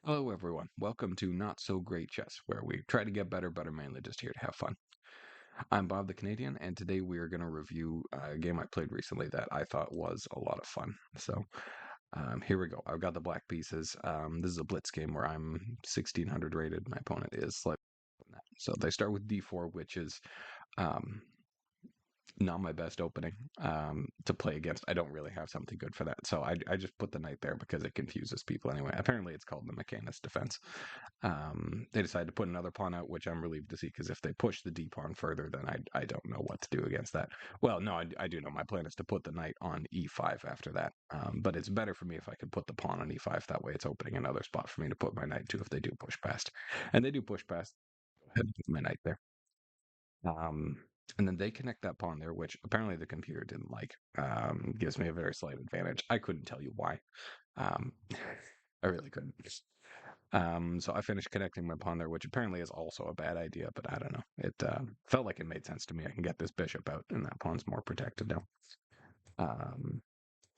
Hello, everyone. Welcome to Not So Great Chess, where we try to get better, but are mainly just here to have fun. I'm Bob the Canadian, and today we are going to review a game I played recently that I thought was a lot of fun. Here we go. I've got the black pieces. This is a blitz game where I'm 1600 rated. My opponent is slightly than that. So they start with d4, which is um, not my best opening to play against. I don't really have something good for that. So I just put the knight there because it confuses people anyway. Apparently, it's called the Mechanist defense. They decided to put another pawn out, which I'm relieved to see because if they push the d pawn further, then I don't know what to do against that. Well, no, I do know. My plan is to put the knight on e5 after that. But it's better for me if I can put the pawn on e5. That way, it's opening another spot for me to put my knight to if they do push past. And they do push past. Go ahead and put my knight there. Um, and then they connect that pawn there, which apparently the computer didn't like. Gives me a very slight advantage. I couldn't tell you why. Um, I really couldn't. So I finished connecting my pawn there, which apparently is also a bad idea, but I don't know. It felt like it made sense to me. I can get this bishop out, and that pawn's more protected now. Um,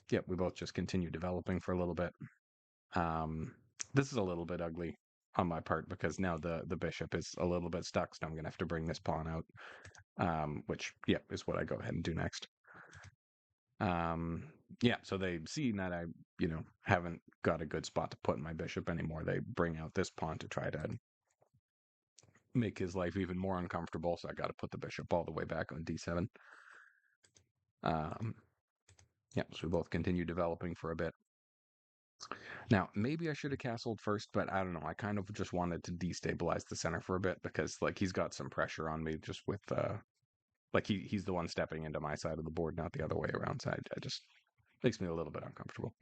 yep, we both just continue developing for a little bit. Um, this is a little bit ugly on my part because now the bishop is a little bit stuck, so I'm going to have to bring this pawn out, which, yeah, is what I go ahead and do next. Um, yeah, so they see that I, haven't got a good spot to put my bishop anymore. They bring out this pawn to try to make his life even more uncomfortable. So I got to put the bishop all the way back on d7. Um, yeah, so we both continue developing for a bit. Now, maybe I should have castled first, but I don't know. I kind of just wanted to destabilize the center for a bit because, like, he's got some pressure on me just with, like, he's the one stepping into my side of the board, not the other way around. So I just makes me a little bit uncomfortable.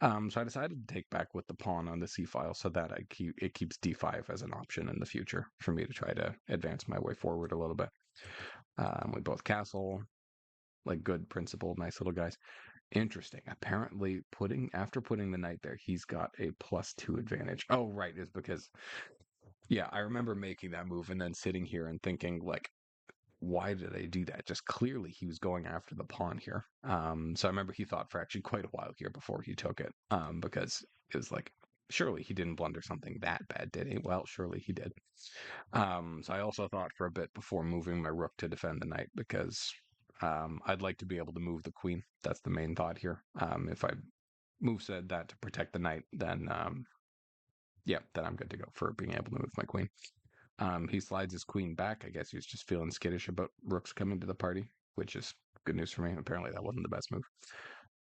So I decided to take back with the pawn on the c file so that it keeps d5 as an option in the future for me to try to advance my way forward a little bit. We both castle, like good principled, nice little guys. Interesting. Apparently, after putting the knight there, he's got a +2 advantage. Oh, right, is because yeah, I remember making that move and then sitting here and thinking like, why did I do that? Just clearly he was going after the pawn here. So I remember he thought for actually quite a while here before he took it, because it was like, surely he didn't blunder something that bad, did he? Well, surely he did. So I also thought for a bit before moving my rook to defend the knight because I'd like to be able to move the queen. That's the main thought here. If I said that to protect the knight, then yeah, then I'm good to go for being able to move my queen. He slides his queen back. I guess he was just feeling skittish about rooks coming to the party, which is good news for me. Apparently, that wasn't the best move.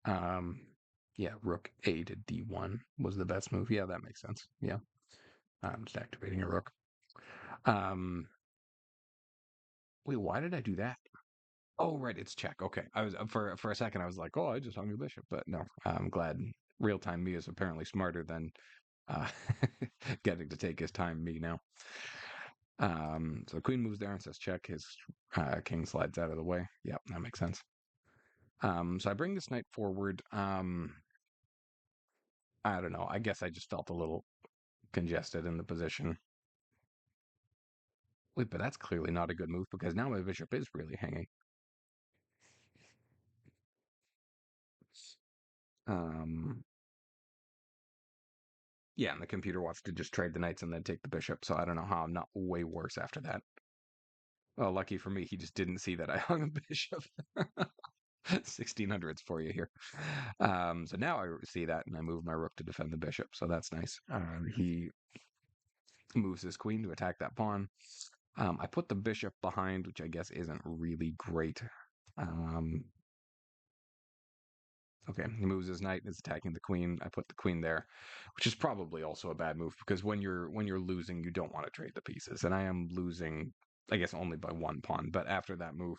Um, yeah, rook a to d1 was the best move. Yeah, that makes sense. Yeah, I'm just activating a rook. Um, wait, why did I do that? Oh, right, it's check. Okay, I was for a second I was like, oh, I just hung your bishop, but no. I'm glad real time me is apparently smarter than uh, getting to take his time me now. So the queen moves there and says check. His king slides out of the way. Yep, that makes sense. So I bring this knight forward. I don't know. I guess I just felt a little congested in the position. Wait, but that's clearly not a good move because now my bishop is really hanging. Um, yeah, and the computer wants to just trade the knights and then take the bishop. So I don't know how I'm not way worse after that. Well, lucky for me, he just didn't see that I hung a bishop. 1600s for you here. So now I see that and I move my rook to defend the bishop. So that's nice. He moves his queen to attack that pawn. I put the bishop behind, which I guess isn't really great. Um, okay, he moves his knight, is attacking the queen. I put the queen there, which is probably also a bad move because when you're losing, you don't want to trade the pieces, and I am losing. I guess only by one pawn, but after that move,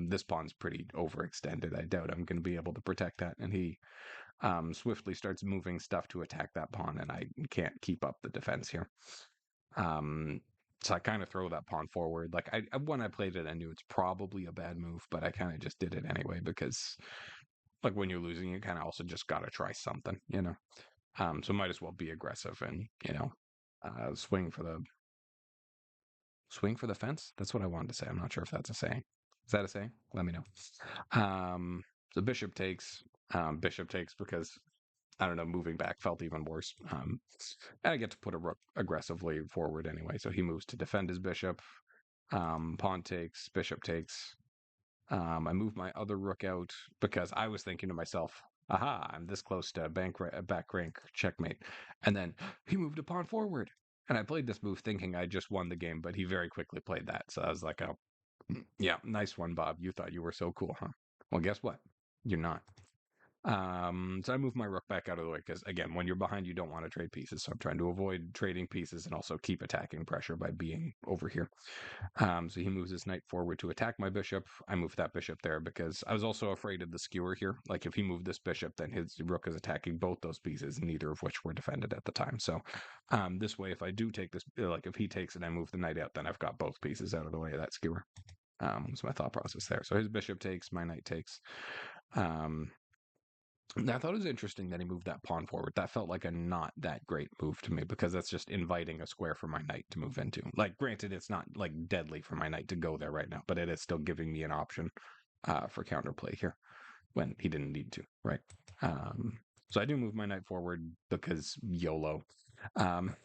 this pawn's pretty overextended. I doubt I'm going to be able to protect that, and he swiftly starts moving stuff to attack that pawn, and I can't keep up the defense here. Um, so I kind of throw that pawn forward. Like when I played it, I knew it's probably a bad move, but I kind of just did it anyway because, like, when you're losing, you kind of also just got to try something. So might as well be aggressive and swing for the fence. That's what I wanted to say. I'm not sure if that's a saying. Is that a saying? Let me know. So bishop takes because I don't know, moving back felt even worse. And I get to put a rook aggressively forward anyway. So he moves to defend his bishop. Pawn takes, bishop takes. I move my other rook out because I was thinking to myself, aha, I'm this close to back rank checkmate. And then he moved a pawn forward. And I played this move thinking I just won the game, but he very quickly played that. So I was like, oh, yeah, nice one, Bob. You thought you were so cool, huh? Well, guess what? You're not. So I move my rook back out of the way because, again, when you're behind, you don't want to trade pieces. So I'm trying to avoid trading pieces and also keep attacking pressure by being over here. So he moves his knight forward to attack my bishop. I move that bishop there because I was also afraid of the skewer here. Like if he moved this bishop, then his rook is attacking both those pieces, neither of which were defended at the time. So this way, if I do take this, like if he takes it, I move the knight out, then I've got both pieces out of the way of that skewer. Was my thought process there. So his bishop takes, my knight takes. Um, I thought it was interesting that he moved that pawn forward. That felt like a not that great move to me because that's just inviting a square for my knight to move into. Like, granted, it's not like deadly for my knight to go there right now, but it is still giving me an option for counterplay here when he didn't need to, right? Um, so I do move my knight forward because YOLO. Um,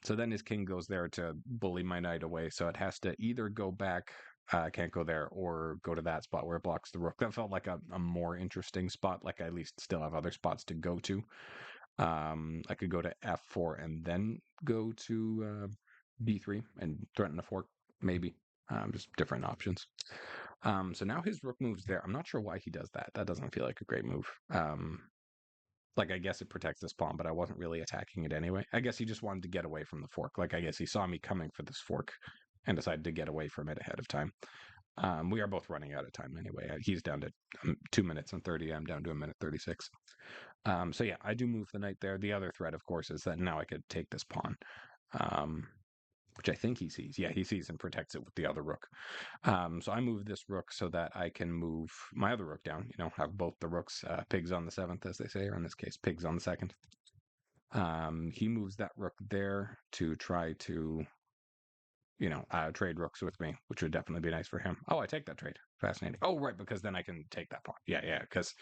so then his king goes there to bully my knight away. So it has to either go back, can't go there, or go to that spot where it blocks the rook. That felt like a more interesting spot. Like I at least still have other spots to go to. I could go to f4 and then go to b3 and threaten a fork, maybe. Just different options. So now his rook moves there. I'm not sure why he does that. That doesn't feel like a great move. Like I guess it protects this pawn, but I wasn't really attacking it anyway. I guess he just wanted to get away from the fork. Like I guess he saw me coming for this fork and decided to get away from it ahead of time. We are both running out of time anyway. He's down to 2 minutes and 30. I'm down to a minute 36. So yeah, I do move the knight there. The other threat, of course, is that now I could take this pawn, which I think he sees. Yeah, he sees and protects it with the other rook. So I move this rook so that I can move my other rook down. You know, have both the rooks, pigs on the seventh, as they say, or in this case, pigs on the second. He moves that rook there to try to, trade rooks with me, which would definitely be nice for him. Oh, I take that trade. Fascinating. Oh, right, because then I can take that pawn. Yeah, because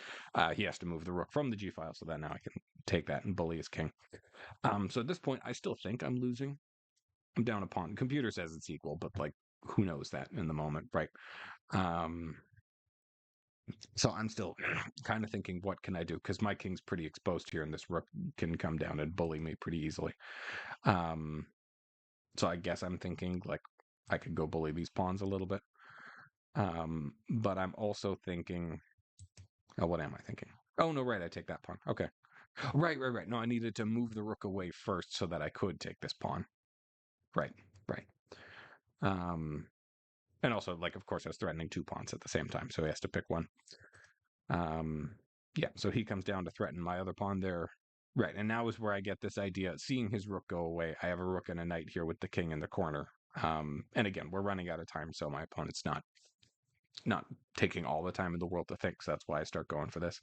he has to move the rook from the g file, so then now I can take that and bully his king. So at this point, I still think I'm losing. I'm down a pawn. The computer says it's equal, but like, who knows that in the moment, right? Um, so I'm still kind of thinking, what can I do? Because my king's pretty exposed here, and this rook can come down and bully me pretty easily. Um, so I guess I'm thinking like I could go bully these pawns a little bit. But I'm also thinking, oh, what am I thinking? Oh no, right, I take that pawn. Okay, right. No, I needed to move the rook away first so that I could take this pawn. Right. Um, and also, like, of course, I was threatening two pawns at the same time, so he has to pick one. Um, yeah, so he comes down to threaten my other pawn there. Right, and now is where I get this idea. Seeing his rook go away, I have a rook and a knight here with the king in the corner. And again, we're running out of time, so my opponent's not taking all the time in the world to think. So that's why I start going for this.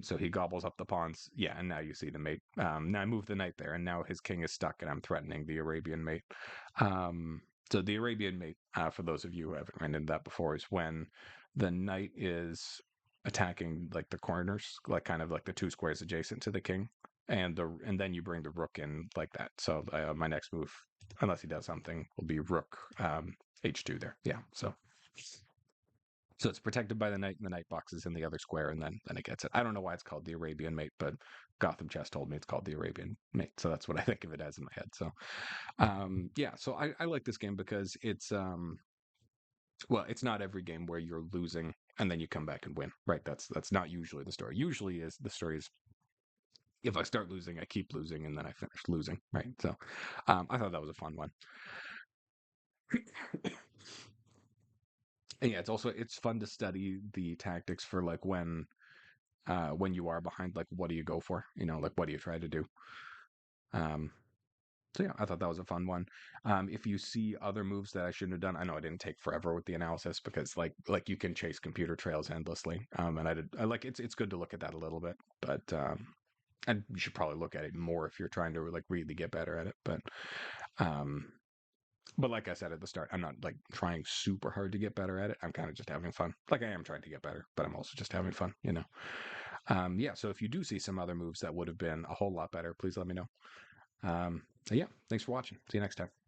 So he gobbles up the pawns. Yeah, and now you see the mate. Now I move the knight there, and now his king is stuck, and I'm threatening the Arabian mate. So the Arabian mate, for those of you who haven't run into that before, is when the knight is attacking like the corners, like kind of like the two squares adjacent to the king, and then you bring the rook in like that. So my next move, unless he does something, will be rook h2 there. Yeah, so it's protected by the knight, and the knight box is in the other square, and then it gets it. I don't know why it's called the Arabian mate, but Gotham Chess told me it's called the Arabian mate, so that's what I think of it as in my head. So, yeah, so I like this game because it's well, it's not every game where you're losing and then you come back and win, right? That's not usually the story. Usually is the story is if I start losing, I keep losing, and then I finish losing, right? So, I thought that was a fun one. And yeah, it's fun to study the tactics for like when you are behind, like what do you go for? Like what do you try to do? Um, so yeah, I thought that was a fun one. If you see other moves that I shouldn't have done, I know I didn't take forever with the analysis because like you can chase computer trails endlessly. And I like it's good to look at that a little bit, but and you should probably look at it more if you're trying to like really get better at it. Um, but like I said at the start, I'm not like trying super hard to get better at it. I'm kind of just having fun. Like I am trying to get better, but I'm also just having fun. Yeah, so if you do see some other moves that would have been a whole lot better, please let me know. Yeah, thanks for watching. See you next time.